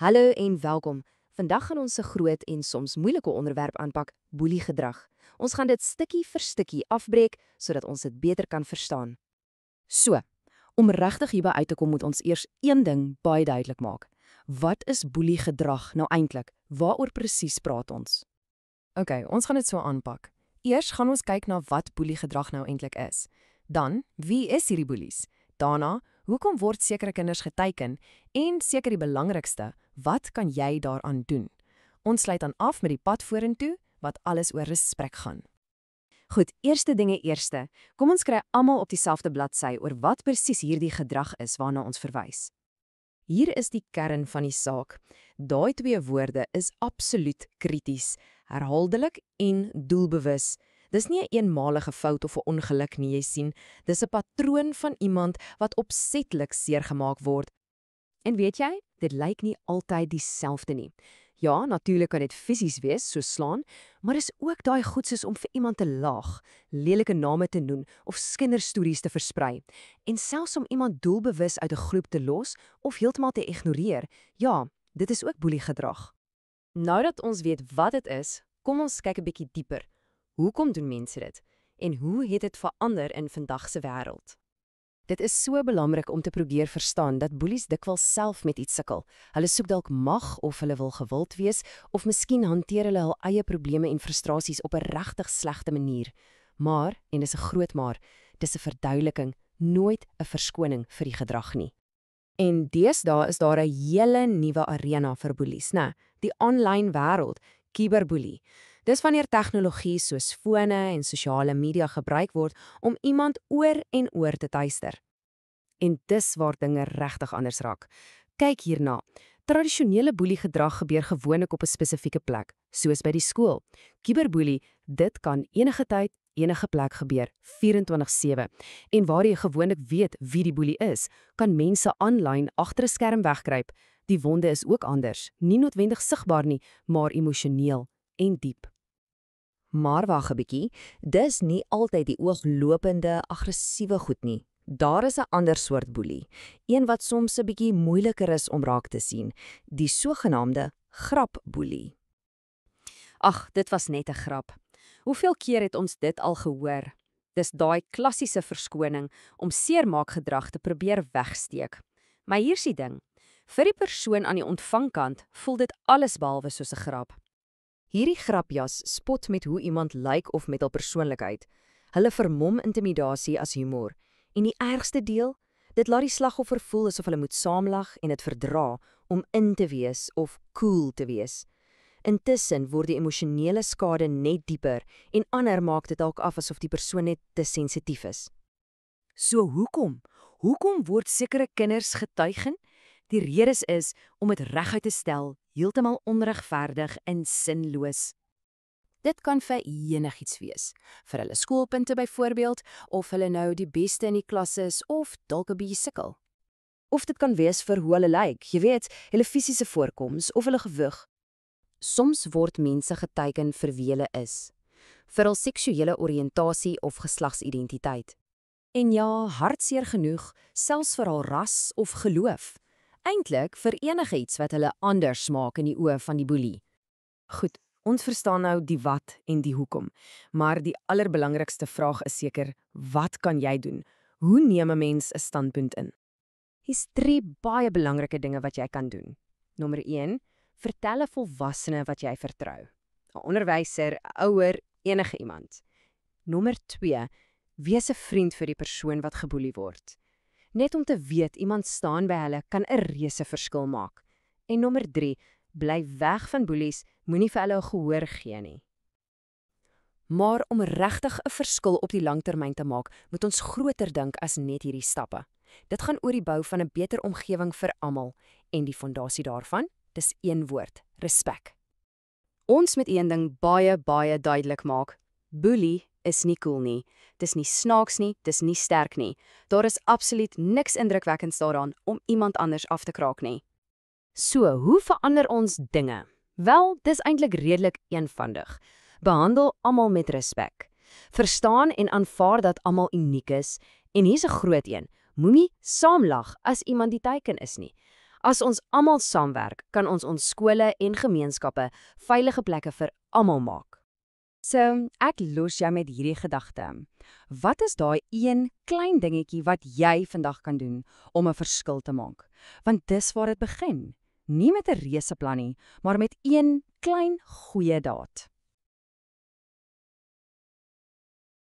Hallo en welkom. Vandag gaan ons 'n groot en soms moeilike onderwerp aanpak, boeliegedrag. Ons gaan dit stukkie vir stukkie afbreek sodat ons dit beter kan verstaan. So, om regtig hierby uit te kom moet ons eers een ding baie duidelik maak. Wat is boeliegedrag nou eintlik? Waaroor presies praat ons? OK, ons gaan dit so aanpak. Eers gaan ons kyk na wat boeliegedrag nou eintlik is. Dan, wie is hierdie boelies? Daarna, hoekom word sekere kinders geteiken? En seker die belangrikste, wat kan jy daaraan doen? Ons sluit dan af met die pad vorentoe wat alles oor respek gaan. Goed, eerste dinge eerste. Kom ons kry almal op dieselfde bladsy oor wat presies hierdie gedrag is waarna ons verwys. Hier is die kern van die saak. Daai twee woorde is absoluut krities, herhaaldelik en doelbewus. Dis nie 'n eenmalige fout of 'n ongeluk nie, jy sien. Dis 'n patroon van iemand wat opsetlik seergemaak word. En weet jy, dit lyk nie altyd dieselfde nie. Ja, natuurlik kan dit fisies wees, soos slaan, maar is ook daai goed soos om vir iemand te laag, lelike name te noem of kinderstories te versprei. En selfs om iemand doelbewus uit 'n groep te los of heeltemal te ignoreer. Ja, dit is ook boeliegedrag. Nou dat ons weet wat dit is, kom ons kyk 'n bietjie dieper. Hoekom doen mense dit? En hoe het dit verander in vandag se wêreld? Dit is so belangrik om te probeer verstaan dat boelies dikwels self met iets sukkel. Hulle soek dalk mag of hulle wil gewild wees of miskien hanteer hulle hul eie probleme en frustrasies op 'n regtig slegte manier. Maar, en dis 'n groot maar, dis 'n verduideliking, nooit 'n verskoning vir die gedrag nie. En deesdae is daar 'n hele nuwe arena vir boelies, né? Die aanlyn wêreld, cyberboelie. Dis wanneer tegnologie soos fone en sosiale media gebruik word om iemand oor en oor te tuister. En dis waar dinge regtig anders raak. Kyk hierna. Tradisionele boeliegedrag gebeur gewoonlik op 'n spesifieke plek, soos by die skool. Cyberboelie, dit kan enige tyd, enige plek gebeur, 24/7. En waar jy gewoonlik weet wie die boelie is, kan mense aanlyn agter 'n skerm wegkruip. Die wonde is ook anders, nie noodwendig sigbaar nie, maar emosioneel en diep. Maar wag 'n bietjie, dis nie altyd die ooglopende, aggressiewe goed nie. Daar is 'n ander soort boelie, een wat soms 'n bietjie moeiliker is om raak te sien, die sogenaamde grapboelie. Ag, dit was net 'n grap. Hoeveel keer het ons dit al gehoor? Dis daai klassiese verskoning om seermaakgedrag te probeer wegsteek. Maar hier's die ding. Vir die persoon aan die ontvangkant voel dit allesbehalwe soos 'n grap. Hierdie grapjas spot met hoe iemand lyk of met hul persoonlikheid. Hulle vermom intimidasie as humor. En die ergste deel, dit laat die slagoffer voel asof hulle moet saamlag en dit verdra om in te wees of cool te wees. Intussen word die emosionele skade net dieper en ander maak dit dalk af asof die persoon net te sensitief is. So hoekom? Hoekom word sekere kinders geteiken? Die redes is om dit reguit te stel, heeltemal onregverdig en sinloos. Dit kan vir enigiets wees, vir hulle skoolpunte byvoorbeeld, of hulle nou die beste in die klas is of dalk 'n bietjie sukkel. Of dit kan wees vir hoe hulle lyk, jy weet, hulle fisiese voorkoms of hulle gewig. Soms word mense geteiken vir wie hulle is, vir hul seksuele oriëntasie of geslagsidentiteit. En ja, hartseer genoeg, selfs vir hul ras of geloof. Eintlik vir enige iets wat hulle anders maak in die oë van die boelie. Goed, ons verstaan nou die wat en die hoekom, maar die allerbelangrikste vraag is seker, wat kan jy doen? Hoe neem 'n mens 'n standpunt in? Hier's 3 baie belangrike dinge wat jy kan doen. Nommer 1, vertel 'n volwassene wat jy vertrou. 'n Onderwyser, 'n ouer, enige iemand. Nommer 2, wees 'n vriend vir die persoon wat geboelie word. Net om te weet iemand staan by hulle kan 'n reuse verskil maak. En nommer 3, bly weg van boelies, moenie vir hulle 'n gehoor gee nie. Maar om regtig 'n verskil op die langtermyn te maak, moet ons groter dink as net hierdie stappe. Dit gaan oor die bou van 'n beter omgewing vir almal en die fondasie daarvan, dis een woord: respek. Ons moet een ding baie duidelik maak. Boelie is nie cool nie. Dis nie snaaks nie, dis nie sterk nie. Daar is absoluut niks indrukwekkends daaraan om iemand anders af te kraak nie. So, hoe verander ons dinge? Wel, dis eintlik redelik eenvoudig. Behandel almal met respek. Verstaan en aanvaar dat almal uniek is en hier's 'n groot een. Moenie saamlag as iemand die teiken is nie. As ons almal saamwerk, kan ons skole en gemeenskappe veilige plekke vir almal maak. So, ek los jou met hierdie gedagte. Wat is daai een klein dingetjie wat jy vandag kan doen om 'n verskil te maak? Want dis waar dit begin. Nie met 'n reuseplan nie, maar met een klein goeie daad.